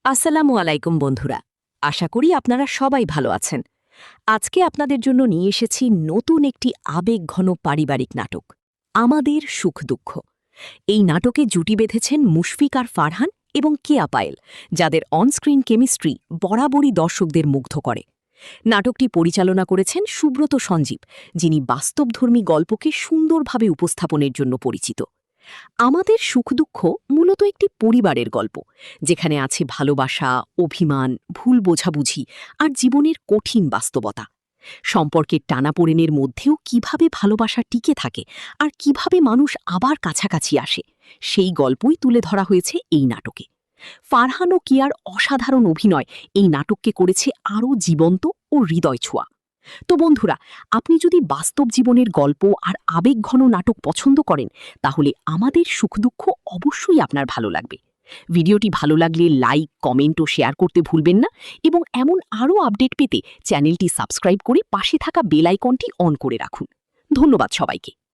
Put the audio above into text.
আসসালামু আলাইকুম বন্ধুরা। আশা করি আপনারা সবাই ভালো আছেন। আজকে আপনাদের জন্য নিয়ে এসেছি নতুন একটি আবেগঘন পারিবারিক নাটক, আমাদের সুখ দুঃখ। এই নাটকে জুটি বেঁধেছেন মুশফিক আর ফারহান এবং কেয়া পায়েল, যাদের অনস্ক্রিন কেমিস্ট্রি বরাবরই দর্শকদের মুগ্ধ করে। নাটকটি পরিচালনা করেছেন সুব্রত সঞ্জীব, যিনি বাস্তবধর্মী গল্পকে সুন্দরভাবে উপস্থাপনের জন্য পরিচিত। আমাদের সুখ দুঃখ মূলত একটি পরিবারের গল্প, যেখানে আছে ভালোবাসা, অভিমান, ভুল বোঝাবুঝি আর জীবনের কঠিন বাস্তবতা। সম্পর্কের টানাপোড়েনের মধ্যেও কিভাবে ভালোবাসা টিকে থাকে আর কিভাবে মানুষ আবার কাছাকাছি আসে, সেই গল্পই তুলে ধরা হয়েছে এই নাটকে। ফারহান ও কিয়ার অসাধারণ অভিনয় এই নাটককে করেছে আরও জীবন্ত ও হৃদয় ছোঁয়া। তো বন্ধুরা, আপনি যদি বাস্তব জীবনের গল্প আর আবেগঘন নাটক পছন্দ করেন, তাহলে আমাদের সুখ দুঃখ অবশ্যই আপনার ভালো লাগবে। ভিডিওটি ভালো লাগলে লাইক, কমেন্ট ও শেয়ার করতে ভুলবেন না, এবং এমন আরও আপডেট পেতে চ্যানেলটি সাবস্ক্রাইব করে পাশে থাকা বেল আইকনটি অন করে রাখুন। ধন্যবাদ সবাইকে।